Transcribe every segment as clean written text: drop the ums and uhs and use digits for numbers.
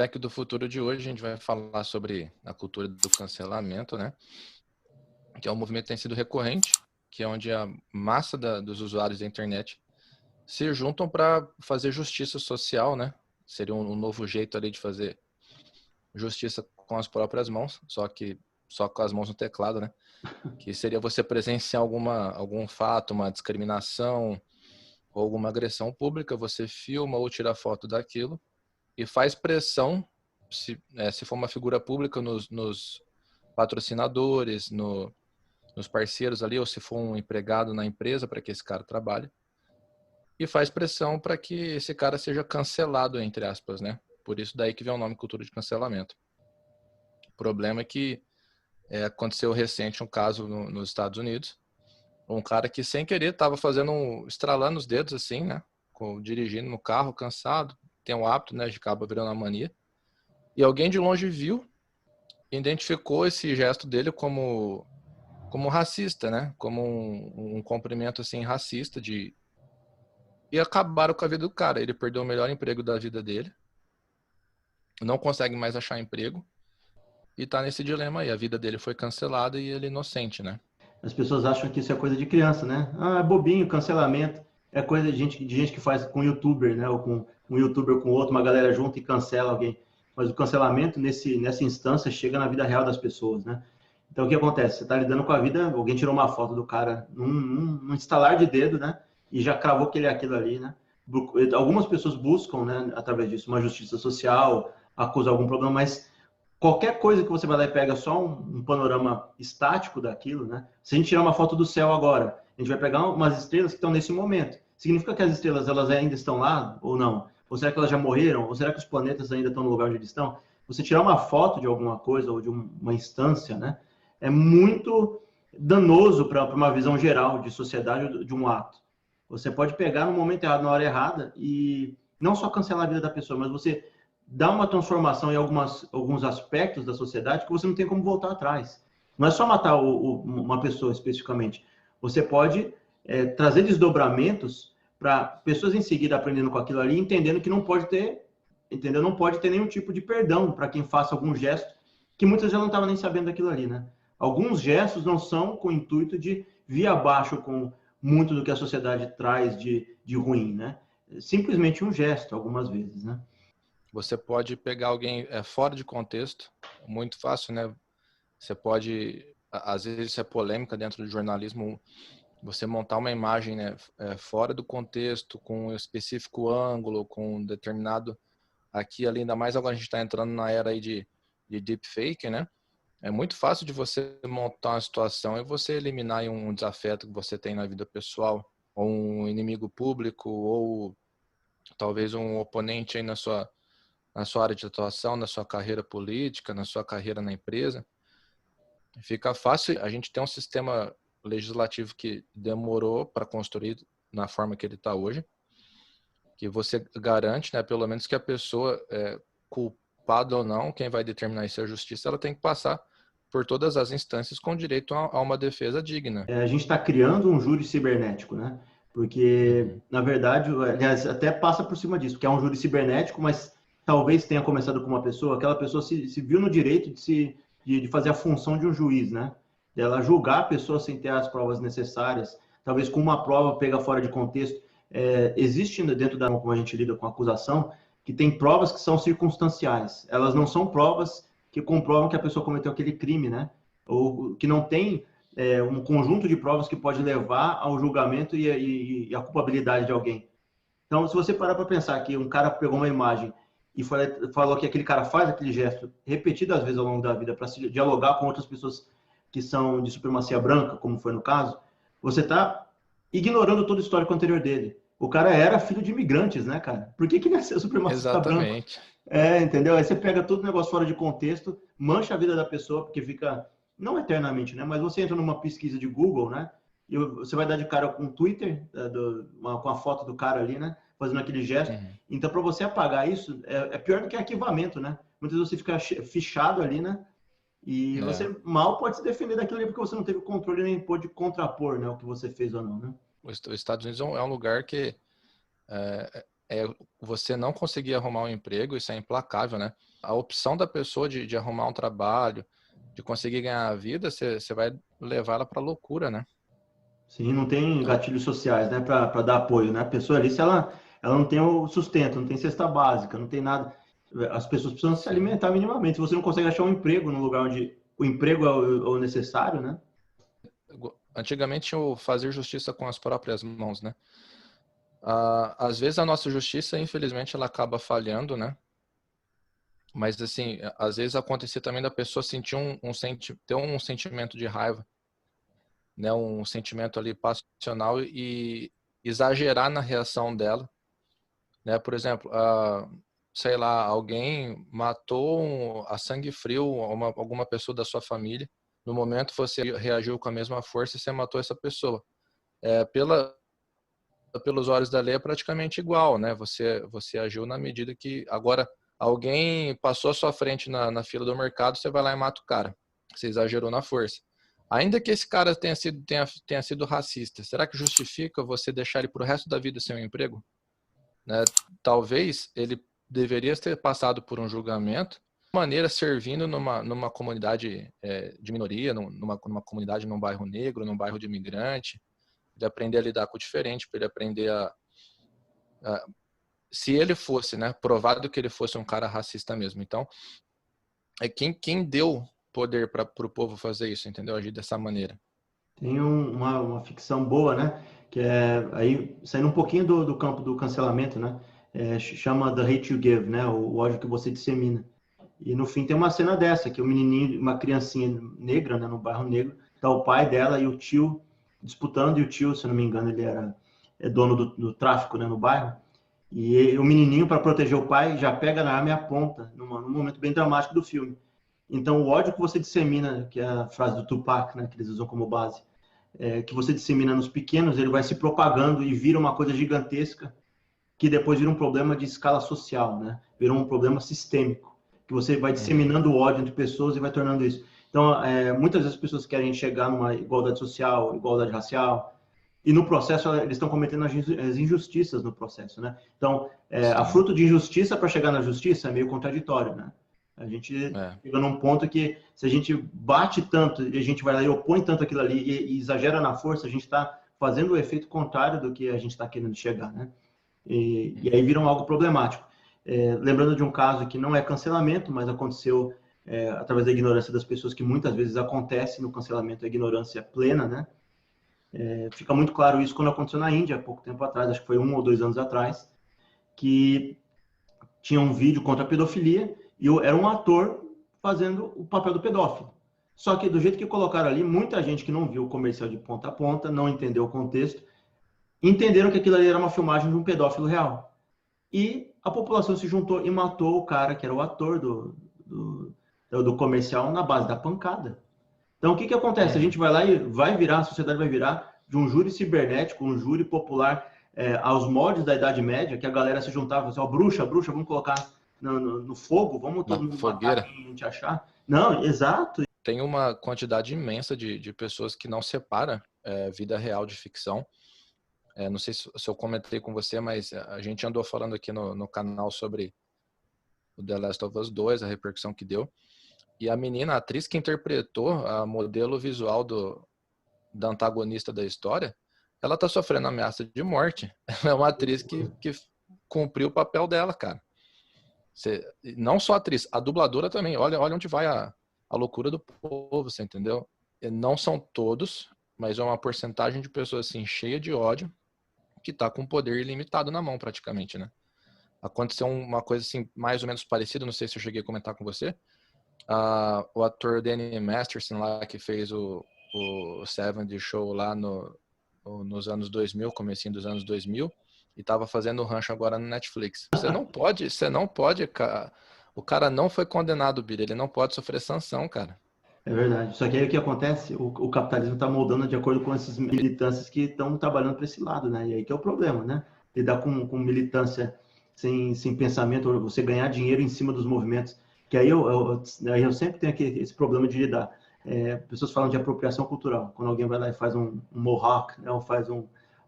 Hack do Futuro de hoje, a gente vai falar sobre a cultura do cancelamento, né? Que é um movimento que tem sido recorrente, que é onde a massa dos usuários da internet se juntam para fazer justiça social, né? Seria um novo jeito ali de fazer justiça com as próprias mãos, só com as mãos no teclado, né? Que seria você presenciar algum fato, uma discriminação ou alguma agressão pública, você filma ou tira foto daquilo e faz pressão, se for uma figura pública, nos patrocinadores, nos parceiros ali, ou se for um empregado na empresa para que esse cara trabalhe, e faz pressão para que esse cara seja cancelado, entre aspas, né? Por isso daí que vem o nome cultura de cancelamento. O problema é que aconteceu recente um caso nos Estados Unidos, um cara que sem querer estava estralando os dedos assim, né? Dirigindo no carro, cansado, tem o hábito, né? De acaba virando uma mania. E alguém de longe viu, identificou esse gesto dele como racista, né? Como um cumprimento assim racista e acabaram com a vida do cara. Ele perdeu o melhor emprego da vida dele, não consegue mais achar emprego e tá nesse dilema aí. A vida dele foi cancelada e ele é inocente, né? As pessoas acham que isso é coisa de criança, né? Ah, é bobinho, cancelamento. É coisa de gente que faz com youtuber, né? Ou com um youtuber com outro, uma galera junta e cancela alguém. Mas o cancelamento, nessa instância, chega na vida real das pessoas, né? Então, o que acontece? Você está lidando com a vida, alguém tirou uma foto do cara num estalar de dedo, né? E já cravou que ele é aquilo ali, né? Algumas pessoas buscam, né, através disso, uma justiça social, acusar algum problema, mas qualquer coisa que você vai lá e pega só um panorama estático daquilo, né? Se a gente tirar uma foto do céu agora, a gente vai pegar umas estrelas que estão nesse momento. Significa que as estrelas elas ainda estão lá ou não? Ou será que elas já morreram? Ou será que os planetas ainda estão no lugar onde eles estão? Você tirar uma foto de alguma coisa ou de uma instância, né? É muito danoso para uma visão geral de sociedade de um ato. Você pode pegar no momento errado, na hora errada, e não só cancelar a vida da pessoa, mas você dá uma transformação em alguns aspectos da sociedade que você não tem como voltar atrás. Não é só matar uma pessoa especificamente. Você pode trazer desdobramentos para pessoas em seguida aprendendo com aquilo ali, entendendo que não pode ter, entendeu? Não pode ter nenhum tipo de perdão para quem faça algum gesto que muitas já não estavam nem sabendo daquilo ali, né? Alguns gestos não são com o intuito de vir abaixo com muito do que a sociedade traz de ruim, né? Simplesmente um gesto, algumas vezes, né? Você pode pegar alguém fora de contexto, muito fácil, né? Você pode, às vezes isso é polêmica dentro do jornalismo, você montar uma imagem, né, fora do contexto, com um específico ângulo, com um determinado... Aqui, ali, ainda mais agora a gente está entrando na era aí de deepfake, né? É muito fácil de você montar uma situação e você eliminar um desafeto que você tem na vida pessoal, ou um inimigo público, ou talvez um oponente aí na sua área de atuação, na sua carreira política, na sua carreira na empresa. Fica fácil. A gente tem um sistema legislativo que demorou para construir na forma que ele está hoje, que você garante, né, pelo menos que a pessoa, culpada ou não, quem vai determinar isso é a justiça, ela tem que passar por todas as instâncias com direito a uma defesa digna. A gente está criando um júri cibernético, né? Porque, na verdade, aliás, até passa por cima disso, que é um júri cibernético, mas talvez tenha começado com uma pessoa, aquela pessoa se viu no direito de fazer a função de um juiz, né? De ela julgar a pessoa sem ter as provas necessárias, talvez com uma prova pega fora de contexto. Existe dentro da como a gente lida com a acusação, que tem provas que são circunstanciais. Elas não são provas que comprovam que a pessoa cometeu aquele crime, né? Ou que não tem um conjunto de provas que pode levar ao julgamento e a culpabilidade de alguém. Então, se você parar para pensar que um cara pegou uma imagem e falou que aquele cara faz aquele gesto repetidas vezes ao longo da vida para se dialogar com outras pessoas que são de supremacia branca, como foi no caso, você está ignorando todo o histórico anterior dele. O cara era filho de imigrantes, né, cara? Por que ele ia ser supremacista branco? Exatamente. Entendeu? Aí você pega todo o negócio fora de contexto, mancha a vida da pessoa, porque fica, não eternamente, né? Mas você entra numa pesquisa de Google, né? E você vai dar de cara com o Twitter, com a foto do cara ali, né? Fazendo aquele gesto. Uhum. Então, para você apagar isso, é pior do que arquivamento, né? Muitas vezes você fica fichado ali, né? E você mal pode se defender daquilo ali porque você não teve controle nem pôde contrapor, né? O que você fez ou não, né? Os Estados Unidos é um lugar que é você não conseguir arrumar um emprego, isso é implacável, né? A opção da pessoa de arrumar um trabalho, de conseguir ganhar a vida, você vai levar ela para loucura, né? Sim, não tem gatilhos sociais, né, para dar apoio, né? A pessoa ali, se ela não tem o sustento, não tem cesta básica, não tem nada, as pessoas precisam se Sim. alimentar minimamente. Se você não consegue achar um emprego no lugar onde o emprego é o necessário, né? Antigamente eu fazia justiça com as próprias mãos, né? Às vezes a nossa justiça, infelizmente, ela acaba falhando, né? Mas assim, às vezes acontecia também da pessoa sentir ter um sentimento de raiva, né? Um sentimento ali passional e exagerar na reação dela, né? Por exemplo, sei lá, alguém matou a sangue frio alguma pessoa da sua família. No momento você reagiu com a mesma força e você matou essa pessoa. Pelos olhos da lei é praticamente igual, né? Você agiu na medida que agora alguém passou à sua frente na fila do mercado, você vai lá e mata o cara. Você exagerou na força. Ainda que esse cara tenha sido racista, será que justifica você deixar ele pro resto da vida sem um emprego? Né? Talvez ele deveria ter passado por um julgamento, de maneira servindo numa comunidade de minoria, numa comunidade num bairro negro, num bairro de imigrante, de aprender a lidar com o diferente, para ele aprender se ele fosse, né, provado que ele fosse um cara racista mesmo. Então, quem deu poder para o povo fazer isso, entendeu? Agir dessa maneira. Tem uma ficção boa, né? Que é aí saindo um pouquinho do campo do cancelamento, né? Chama The Hate You Give, né? O ódio que você dissemina. E no fim tem uma cena dessa, que o menininho, uma criancinha negra, né, no bairro negro, tá o pai dela e o tio disputando, e o tio, se eu não me engano, ele é dono do tráfico, né, no bairro. E o menininho, para proteger o pai, já pega na arma e aponta, num momento bem dramático do filme. Então, o ódio que você dissemina, que é a frase do Tupac, né, que eles usam como base, que você dissemina nos pequenos, ele vai se propagando e vira uma coisa gigantesca, que depois vira um problema de escala social, né? Vira um problema sistêmico, que você vai disseminando o ódio entre pessoas e vai tornando isso. Então, muitas vezes as pessoas querem chegar numa igualdade social, igualdade racial, e no processo eles estão cometendo as injustiças no processo, né? Então, a fruto de injustiça para chegar na justiça é meio contraditório, né? A gente chega num ponto que se a gente bate tanto e a gente vai lá e opõe tanto aquilo ali e exagera na força, a gente está fazendo o efeito contrário do que a gente está querendo chegar, né? E aí viram algo problemático. Lembrando de um caso que não é cancelamento, mas aconteceu através da ignorância das pessoas, que muitas vezes acontece no cancelamento, a ignorância plena, né? Fica muito claro isso quando aconteceu na Índia, há pouco tempo atrás, acho que foi 1 ou 2 anos atrás, que tinha um vídeo contra a pedofilia e era um ator fazendo o papel do pedófilo. Só que do jeito que colocaram ali, muita gente que não viu o comercial de ponta a ponta, não entendeu o contexto, entenderam que aquilo ali era uma filmagem de um pedófilo real. E a população se juntou e matou o cara que era o ator do comercial na base da pancada. Então, o que acontece? A gente vai lá e a sociedade vai virar de um júri cibernético, um júri popular aos moldes da Idade Média, que a galera se juntava e falava, bruxa, vamos colocar no fogo, vamos todo mundo fogueira. matar quem a gente achar. Não, exato. Tem uma quantidade imensa de pessoas que não separa vida real de ficção. Não sei se eu comentei com você, mas a gente andou falando aqui no canal sobre o The Last of Us 2, a repercussão que deu. E a menina, a atriz que interpretou a modelo visual da antagonista da história, ela tá sofrendo ameaça de morte. Ela é uma atriz que cumpriu o papel dela, cara. Não só a atriz, a dubladora também. Olha onde vai a loucura do povo, você entendeu? E não são todos, mas é uma porcentagem de pessoas assim, cheia de ódio, que tá com poder ilimitado na mão praticamente, né? Aconteceu uma coisa assim, mais ou menos parecida, não sei se eu cheguei a comentar com você. O ator Danny Masterson lá, que fez o 70 Show lá nos anos 2000, comecinho dos anos 2000, e tava fazendo o rancho agora no Netflix. Você não pode, cara. O cara não foi condenado, Billy, ele não pode sofrer sanção, cara. É verdade. Só que aí o que acontece? O capitalismo está moldando de acordo com essas militâncias que estão trabalhando para esse lado, né? E aí que é o problema, né? Lidar com militância sem pensamento, você ganhar dinheiro em cima dos movimentos. Que aí eu sempre tenho aqui esse problema de lidar. Pessoas falam de apropriação cultural. Quando alguém vai lá e faz um mohawk, né? Ou faz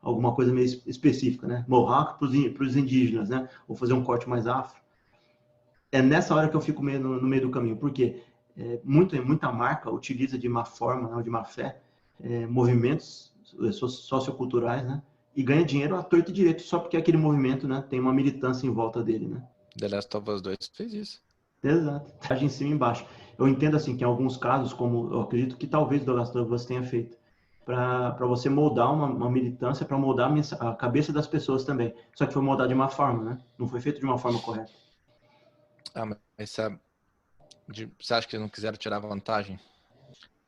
alguma coisa meio específica, né? Mohawk para os indígenas, né? Ou fazer um corte mais afro. É nessa hora que eu fico meio no meio do caminho, porque muita marca utiliza de má forma, não, de má fé, movimentos socioculturais, né? E ganha dinheiro à torta e direito, só porque aquele movimento, né, tem uma militância em volta dele, né? The Last of Us 2 fez isso. Exato. Em cima e embaixo. Eu entendo assim que em alguns casos, como eu acredito que talvez The Last of Us tenha feito, para você moldar uma militância, para moldar a cabeça das pessoas também. Só que foi moldado de uma forma, né? Não foi feito de uma forma correta. Mas você acha que eles não quiseram tirar vantagem?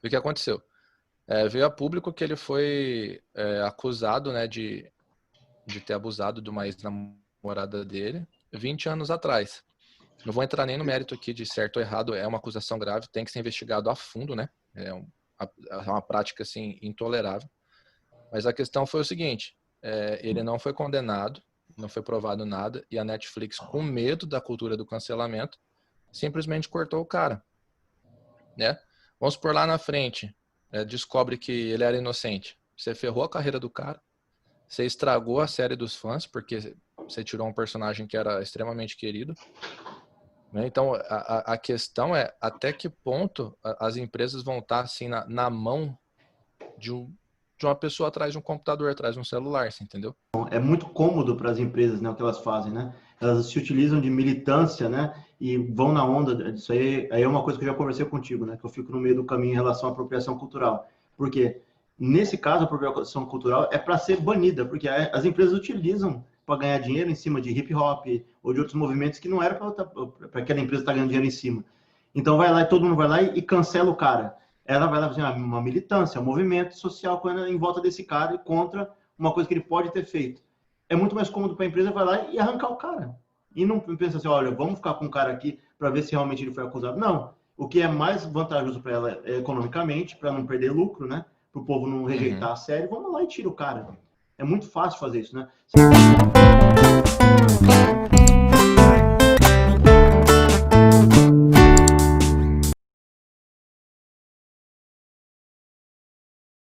O que aconteceu? Veio a público que ele foi acusado, né, de ter abusado de uma ex-namorada dele 20 anos atrás. Não vou entrar nem no mérito aqui de certo ou errado, é uma acusação grave, tem que ser investigado a fundo, né? É uma prática, assim, intolerável. Mas a questão foi o seguinte, ele não foi condenado, não foi provado nada, e a Netflix, com medo da cultura do cancelamento, simplesmente cortou o cara, né? Vamos por lá na frente, descobre que ele era inocente. Você ferrou a carreira do cara, você estragou a série dos fãs, porque você tirou um personagem que era extremamente querido. Então, a questão é até que ponto as empresas vão estar assim, na mão de uma pessoa atrás de um computador, atrás de um celular, você entendeu? É muito cômodo para as empresas, né, o que elas fazem, né? Elas se utilizam de militância, né, e vão na onda disso aí. Aí é uma coisa que eu já conversei contigo, né, que eu fico no meio do caminho em relação à apropriação cultural. Porque, nesse caso, a apropriação cultural é para ser banida, porque as empresas utilizam para ganhar dinheiro em cima de hip hop ou de outros movimentos que não era para aquela empresa estar ganhando dinheiro em cima. Então vai lá e todo mundo vai lá e cancela o cara. Ela vai lá fazer uma militância, um movimento social em volta desse cara e contra uma coisa que ele pode ter feito. É muito mais cômodo para a empresa vai lá e arrancar o cara. E não pensa assim, olha, vamos ficar com o cara aqui para ver se realmente ele foi acusado. Não. O que é mais vantajoso para ela economicamente, para não perder lucro, né? Para o povo não rejeitar a série, vamos lá e tira o cara. É muito fácil fazer isso, né?